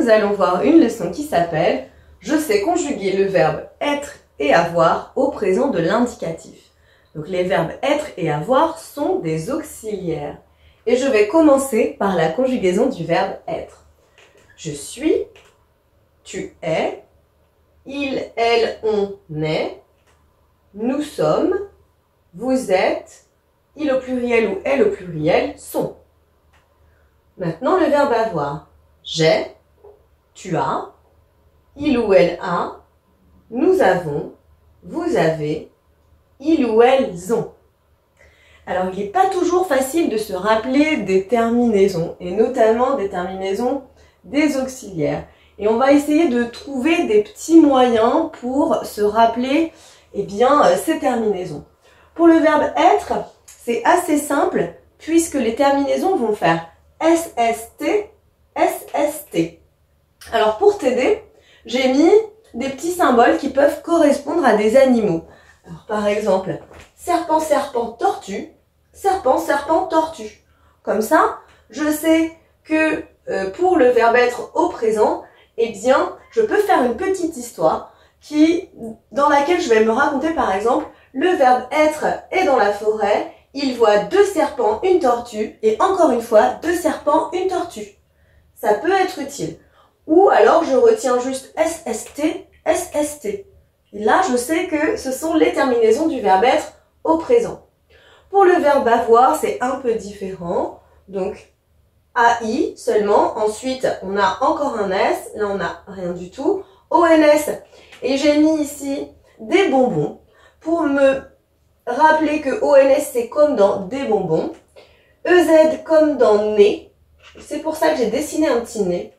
nous allons voir une leçon qui s'appelle « Je sais conjuguer le verbe être et avoir au présent de l'indicatif ». Donc les verbes être et avoir sont des auxiliaires. Et je vais commencer par la conjugaison du verbe être. Je suis, tu es, il, elle, on est, nous sommes, vous êtes, il au pluriel ou elle au pluriel sont. Maintenant le verbe avoir. J'ai, tu as, il ou elle a, nous avons, vous avez, ils ou elles ont. Alors il n'est pas toujours facile de se rappeler des terminaisons, et notamment des terminaisons des auxiliaires. Et on va essayer de trouver des petits moyens pour se rappeler ces terminaisons. Pour le verbe être, c'est assez simple puisque les terminaisons vont faire SST, SST. Alors pour t'aider, j'ai mis des petits symboles qui peuvent correspondre à des animaux. Alors par exemple, serpent, serpent, tortue, serpent, serpent, tortue. Comme ça, je sais que pour le verbe être au présent, je peux faire une petite histoire dans laquelle je vais me raconter par exemple, le verbe être est dans la forêt, il voit deux serpents, une tortue, et encore une fois, deux serpents, une tortue. Ça peut être utile. Ou alors je retiens juste SST, SST. Et là, je sais que ce sont les terminaisons du verbe être au présent. Pour le verbe avoir, c'est un peu différent. Donc, AI seulement. Ensuite, on a encore un S. Là, on n'a rien du tout. ONS. Et j'ai mis ici des bonbons pour me rappeler que ONS, c'est comme dans des bonbons. EZ comme dans nez. C'est pour ça que j'ai dessiné un petit nez.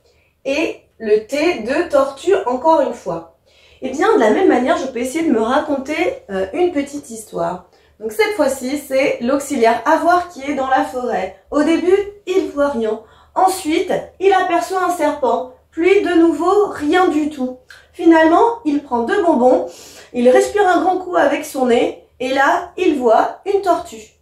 Et le T de tortue encore une fois. Et bien, de la même manière, je peux essayer de me raconter une petite histoire. Donc cette fois-ci, c'est l'auxiliaire avoir qui est dans la forêt. Au début, il voit rien. Ensuite, il aperçoit un serpent. Puis de nouveau, rien du tout. Finalement, il prend deux bonbons, il respire un grand coup avec son nez, et là, il voit une tortue.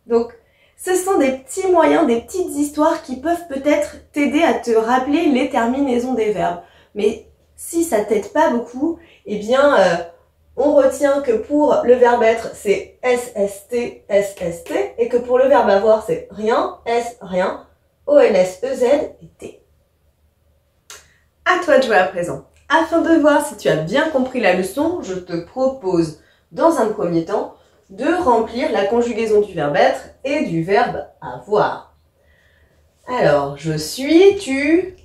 Donc, ce sont des petits moyens, des petites histoires qui peuvent peut-être t'aider à te rappeler les terminaisons des verbes. Mais si ça t'aide pas beaucoup, on retient que pour le verbe être, c'est SST, SST, et que pour le verbe avoir, c'est rien, S, rien, ONS, EZ et T. À toi de jouer à présent. Afin de voir si tu as bien compris la leçon, je te propose, dans un premier temps, de remplir la conjugaison du verbe être et du verbe avoir. Alors, je suis, tu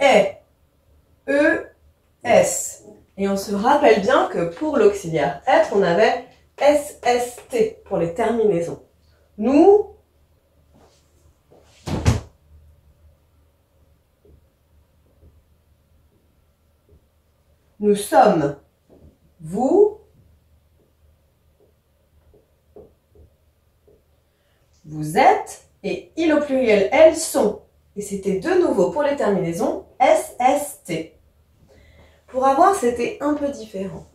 es, ES. Et on se rappelle bien que pour l'auxiliaire être, on avait SST pour les terminaisons. Nous sommes. Vous êtes, et il au pluriel, elles sont. Et c'était de nouveau pour les terminaisons SST. Pour avoir, c'était un peu différent.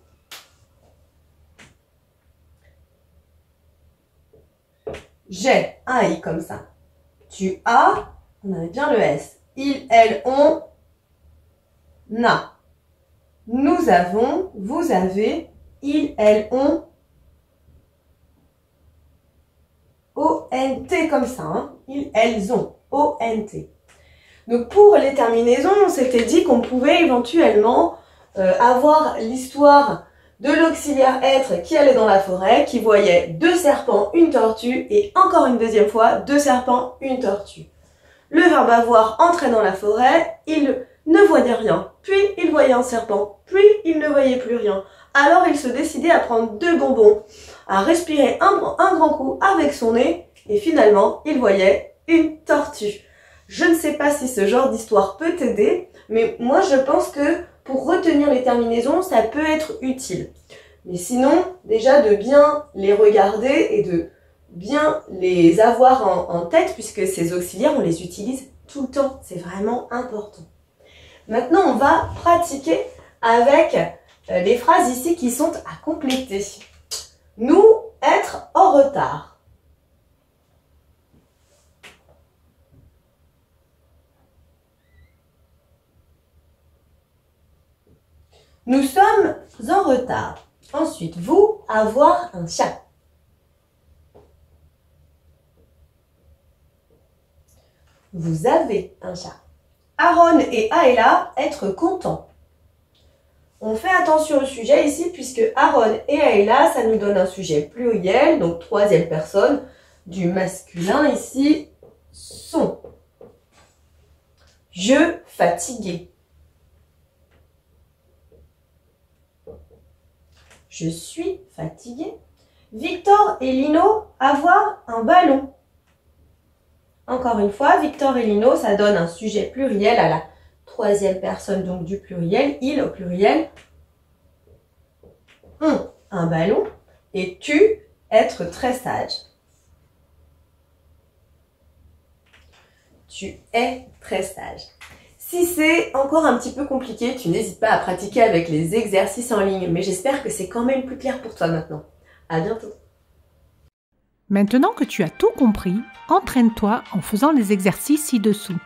J'ai, AI comme ça. Tu as, on avait bien le S. Il, elle, on, a. Nous avons, vous avez, il, elle, on, ONT comme ça, hein. Ils, elles ont, ONT. Donc pour les terminaisons, on s'était dit qu'on pouvait éventuellement avoir l'histoire de l'auxiliaire être qui allait dans la forêt, qui voyait deux serpents, une tortue, et encore une deuxième fois, deux serpents, une tortue. Le verbe avoir entrait dans la forêt, il ne voyait rien, puis il voyait un serpent, puis il ne voyait plus rien. Alors il se décidait à prendre deux bonbons, à respirer un grand coup avec son nez, et finalement il voyait une tortue. Je ne sais pas si ce genre d'histoire peut t'aider, mais moi je pense que pour retenir les terminaisons, ça peut être utile. Mais sinon, déjà de bien les regarder et de bien les avoir en tête, puisque ces auxiliaires, on les utilise tout le temps. C'est vraiment important. Maintenant, on va pratiquer avec les phrases ici qui sont à compléter. Nous, être en retard. Nous sommes en retard. Ensuite, vous, avoir un chat. Vous avez un chat. Aaron et Aëla, être contents. On fait attention au sujet ici puisque Aaron et Aëla, ça nous donne un sujet pluriel, donc troisième personne du masculin ici, sont. Je fatigué. Je suis fatigué. Victor et Lino, avoir un ballon. Encore une fois, Victor et Lino, ça donne un sujet pluriel à la troisième personne donc du pluriel. Il au pluriel ont un ballon. Et tu, être très sage. Tu es très sage. Si c'est encore un petit peu compliqué, tu n'hésites pas à pratiquer avec les exercices en ligne. Mais j'espère que c'est quand même plus clair pour toi maintenant. À bientôt. Maintenant que tu as tout compris, entraîne-toi en faisant les exercices ci-dessous.